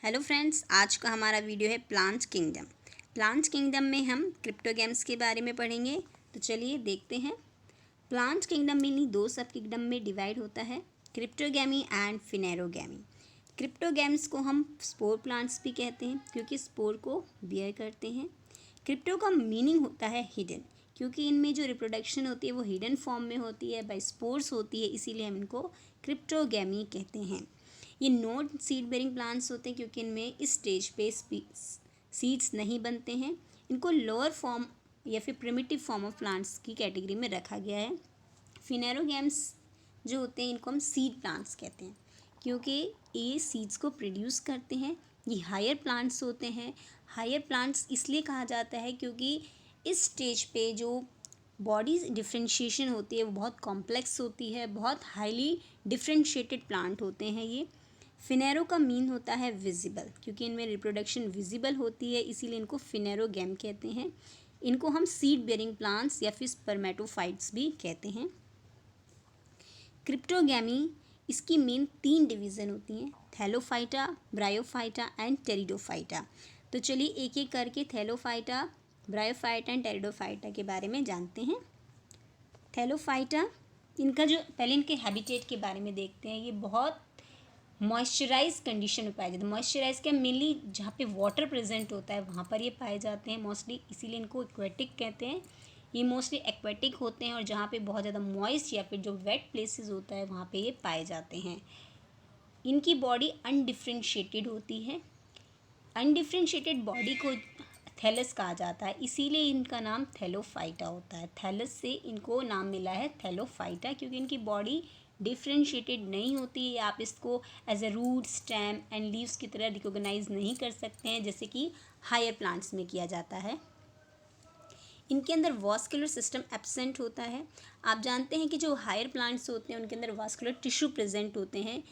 Hello friends, आज का हमारा वीडियो है प्लांट्स किंगडम। प्लांट्स किंगडम में हम क्रिप्टोगैम्स के बारे में पढ़ेंगे। तो चलिए देखते हैं। प्लांट्स किंगडम मेनली दो सब किंगडम में डिवाइड होता है, क्रिप्टोगैमी एंड फिनेरोगैमी। क्रिप्टोगैम्स को हम स्पोर प्लांट्स भी कहते हैं क्योंकि स्पोर को बियर करते हैं। क्रिप्टो का मीनिंग होता है हिडन, क्योंकि इनमें जो रिप्रोडक्शन होती है वो हिडन फॉर्म में होती है, बाय स्पोर्स होती है, इसीलिए हम इनको क्रिप्टोगैमी कहते हैं। ये नॉन सीड बेरिंग प्लांट्स होते हैं क्योंकि इनमें इस स्टेज पे सीड्स नहीं बनते हैं। इनको लोअर फॉर्म या फिर प्रिमिटिव फॉर्म ऑफ प्लांट्स की कैटेगरी में रखा गया है। फिनेरोगैम्स जो होते हैं इनको हम सीड प्लांट्स कहते हैं क्योंकि ये सीड्स को प्रोड्यूस करते हैं। ये हायर प्लांट्स होते हैं। हायर प्लांट्स इसलिए कहा जाता है क्योंकि इस स्टेज पे जो बॉडी डिफ्रेंशिएशन होती है वो बहुत कॉम्प्लेक्स होती है, बहुत हाईली डिफ्रेंशिएटेड प्लांट होते हैं ये। फिनेरो का मीन होता है विजिबल, क्योंकि इनमें रिप्रोडक्शन विजिबल होती है, इसीलिए इनको फिनेरोगैम कहते हैं। इनको हम सीड बेरिंग प्लांट्स या फिर स्पर्मेटोफाइट्स भी कहते हैं। क्रिप्टोगैमी इसकी मेन 3 डिवीज़न होती हैं, थैलोफाइटा, ब्रायोफाइटा एंड टेरिडोफाइटा। तो चलिए एक एक करके थैलोफाइटा, ब्रायोफाइटा एंड टेरिडोफाइटा के बारे में जानते हैं। थैलोफाइटा, इनका जो पहले इनके हैबिटेट के बारे में देखते हैं। ये बहुत मॉइस्चराइज कंडीशन में पाए जाते हैं। मॉइस्चराइज क्या, मेनली जहाँ पे वाटर प्रेजेंट होता है वहाँ पर ये पाए जाते हैं मोस्टली, इसीलिए इनको एक्वेटिक कहते हैं। ये मोस्टली एक्वेटिक होते हैं और जहाँ पे बहुत ज़्यादा मॉइस्ट या फिर जो वेट प्लेसेस होता है वहाँ पे ये पाए जाते हैं। इनकी बॉडी अनडिफ्रेंशिएटेड होती है। अनडिफ्रेंशिएटेड बॉडी को थैलस कहा जाता है, इसीलिए इनका नाम थैलोफाइटा होता है। थैलस से इनको नाम मिला है थैलोफाइटा, क्योंकि इनकी बॉडी डिफ्रेंशिएटेड नहीं होती है। आप इसको as a root, stem and leaves की तरह रिकॉग्नाइज नहीं कर सकते हैं जैसे कि हायर प्लांट्स में किया जाता है। इनके अंदर वास्कुलर सिस्टम एब्सेंट होता है। आप जानते हैं कि जो हायर प्लांट्स होते हैं उनके अंदर वास्कुलर टिश्यू प्रेजेंट होते हैं,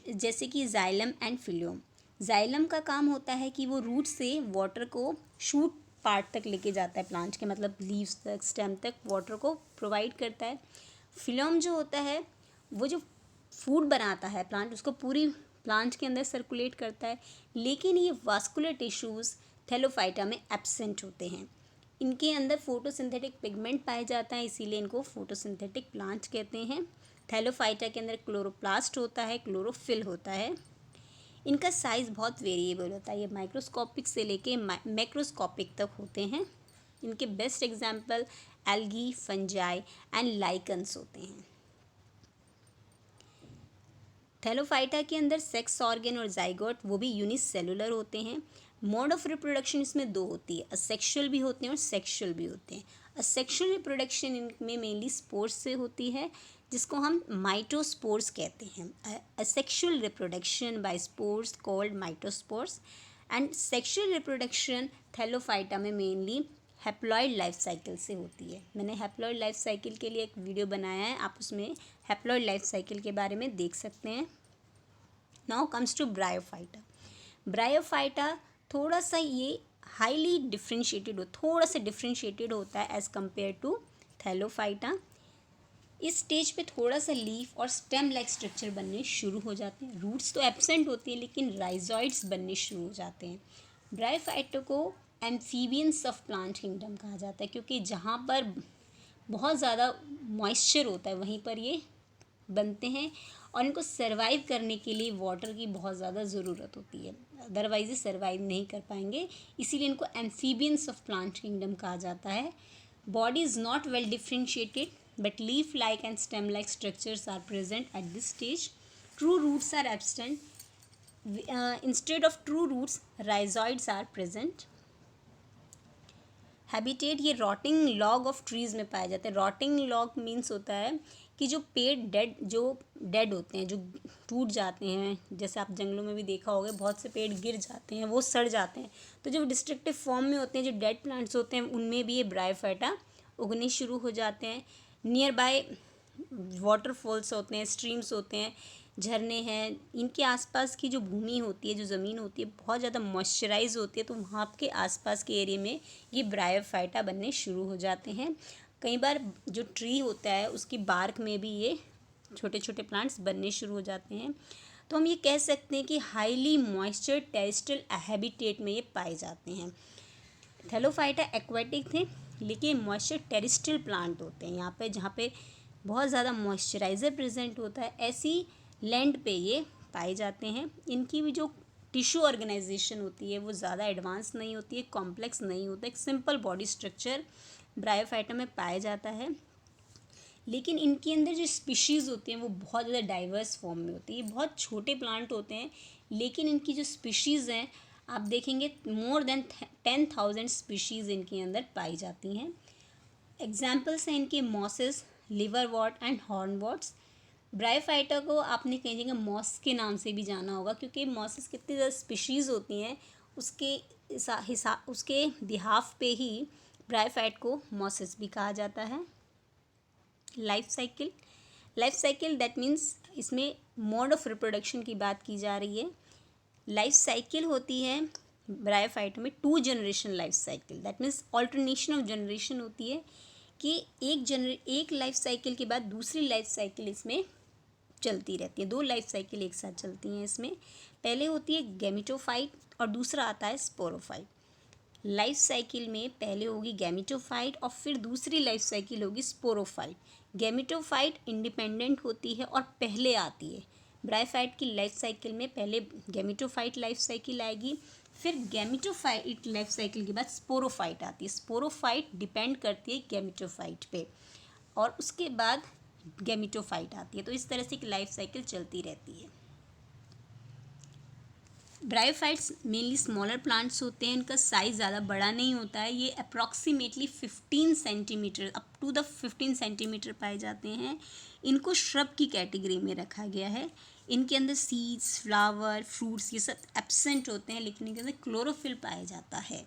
जैसे कि जाइलम एंड फिलियम। जाइलम का काम होता है कि वो रूट से वाटर को शूट पार्ट तक लेके जाता है, प्लांट के मतलब लीव्स तक, स्टेम तक वाटर को प्रोवाइड करता है। फिलियम जो होता है वो जो फूड बनाता है प्लांट, उसको पूरी प्लांट के अंदर सर्कुलेट करता है, लेकिन ये वास्कुलर टिश्यूज़ थैलोफाइटा में एब्सेंट होते हैं। इनके अंदर फोटोसिंथेटिक पिगमेंट पाया जाता है, इसीलिए इनको फोटोसिंथेटिक प्लांट कहते हैं। थैलोफाइटा के अंदर क्लोरोप्लास्ट होता है, क्लोरोफिल होता है। इनका साइज़ बहुत वेरिएबल होता है, ये माइक्रोस्कोपिक से लेके मैक्रोस्कोपिक तक होते हैं। इनके best example algae, fungi and lichens होते हैं। थैलोफाइटा के अंदर सेक्स ऑर्गन और जाइगोट वो भी यूनिसेलुलर होते हैं। मोड ऑफ रिप्रोडक्शन इसमें 2 होती है, असेक्सुअल भी होते हैं और सेक्सुअल भी होते हैं। असेक्सुअल रिप्रोडक्शन इनमें मेनली स्पोर्स से होती है, जिसको हम माइटोस्पोर्स कहते हैं। Asexual reproduction by spores called mitospores and sexual reproduction thallophyta में मेनली हैप्लॉइड लाइफ साइकिल से होती है। मैंने हैप्लॉइड लाइफ साइकिल के लिए एक वीडियो बनाया है, आप उसमें हैप्लॉइड लाइफ साइकिल के बारे में देख सकते हैं। Now comes to Bryophyta. Bryophyta थोड़ा सा ये हाईली डिफ्रेंशिएटेड थोड़ा सा डिफ्रेंशिएटेड होता है एज़ कम्पेयर टू थैलोफाइटा। इस स्टेज पे थोड़ा सा लीफ और स्टेम लाइक स्ट्रक्चर बनने शुरू हो जाते हैं। रूट्स तो एब्सेंट होती है लेकिन राइजॉइड्स बनने शुरू हो जाते हैं। ब्रायोफाइटा को एम्फीबियंस ऑफ प्लांट किंगडम कहा जाता है, क्योंकि जहाँ पर बहुत ज़्यादा मॉइस्चर होता है वहीं पर ये बनते हैं और इनको सर्वाइव करने के लिए वाटर की बहुत ज़्यादा ज़रूरत होती है, अदरवाइज ये सर्वाइव नहीं कर पाएंगे, इसीलिए इनको एम्फीबियंस ऑफ प्लांट किंगडम कहा जाता है। Body is not well differentiated but leaf like and stem like structures are present at this stage. True roots are absent. Instead of true roots, rhizoids are present. Habitat, ये rotting log of trees में पाए जाते हैं। Rotting log means होता है कि जो पेड़ डेड होते हैं, जो टूट जाते हैं, जैसे आप जंगलों में भी देखा होगा बहुत से पेड़ गिर जाते हैं, वो सड़ जाते हैं, तो जो डिस्ट्रक्टिव फॉर्म में होते हैं, जो डेड प्लांट्स होते हैं, उनमें भी ये ब्रायोफाइटा उगने शुरू हो जाते हैं। नियर बाय वाटरफॉल्स होते हैं, स्ट्रीम्स होते हैं, झरने हैं, इनके आसपास की जो भूमि होती है, जो ज़मीन होती है, बहुत ज़्यादा मॉइस्चराइज होती है, तो वहाँ के आसपास के एरिया में ये ब्रायोफाइटा बनने शुरू हो जाते हैं। कई बार जो ट्री होता है उसकी बार्क में भी ये छोटे छोटे प्लांट्स बनने शुरू हो जाते हैं। तो हम ये कह सकते हैं कि हाईली मॉइस्चर टेरेस्ट्रियल हैबिटेट में ये पाए जाते हैं। थैलोफाइटा एक्वाटिक थे, लेकिन मॉइस्चर टेरेस्ट्रियल प्लांट होते हैं। यहाँ पे जहाँ पे बहुत ज़्यादा मॉइस्चराइज़र प्रेजेंट होता है, ऐसी लैंड पे ये पाए जाते हैं। इनकी भी जो टिश्यू ऑर्गेनाइजेशन होती है वो ज़्यादा एडवांस नहीं होती है, कॉम्प्लेक्स नहीं होता, एक सिंपल बॉडी स्ट्रक्चर ब्रायोफाइटा में पाया जाता है। लेकिन इनके अंदर जो स्पीशीज़ होती हैं वो बहुत ज़्यादा डाइवर्स फॉर्म में होती है। ये बहुत छोटे प्लांट होते हैं, लेकिन इनकी जो स्पीशीज़ हैं आप देखेंगे मोर देन 10,000 स्पीशीज़ इनके अंदर पाई जाती हैं। एग्जाम्पल्स हैं इनके मॉसेस, लिवरवॉर्ट एंड हॉर्नवॉर्ट्स। ब्रायोफाइटा को आपने कई जगह मॉस के नाम से भी जाना होगा, क्योंकि मॉसेस कितनी ज़्यादा स्पीशीज़ होती हैं उसके बिहाफ पे ही ब्रायोफाइट को मॉसेस भी कहा जाता है। लाइफ साइकिल दैट मीन्स इसमें मोड ऑफ रिप्रोडक्शन की बात की जा रही है। लाइफ साइकिल होती है ब्रायोफाइट में 2 generation life cycle, that means alternation of generation होती है कि एक लाइफ साइकिल के बाद दूसरी लाइफ साइकिल इसमें चलती रहती है। 2 लाइफ साइकिल एक साथ चलती हैं इसमें। पहले होती है गैमेटोफाइट और दूसरा आता है स्पोरोफाइट। लाइफ साइकिल में पहले होगी गैमेटोफाइट और फिर दूसरी लाइफ साइकिल होगी स्पोरोफाइट। गैमेटोफाइट इंडिपेंडेंट होती है और पहले आती है। ब्रायोफाइट की लाइफ साइकिल में पहले गैमेटोफाइट लाइफ साइकिल आएगी, फिर गैमेटोफाइट लाइफ साइकिल के बाद स्पोरोफाइट आती है। स्पोरोफाइट डिपेंड करती है गैमेटोफाइट पे और उसके बाद गैमेटोफाइट आती है। तो इस तरह से एक लाइफ साइकिल चलती रहती है। ब्रायोफाइट्स मेनली स्मॉलर प्लांट्स होते हैं, इनका साइज़ ज़्यादा बड़ा नहीं होता है। ये approximately 15 centimetre up to the 15 centimetre पाए जाते हैं। इनको श्रब की कैटेगरी में रखा गया है। इनके अंदर सीड्स, फ्लावर, फ्रूट्स ये सब एब्सेंट होते हैं, लेकिन इनके अंदर क्लोरोफिल पाया जाता है।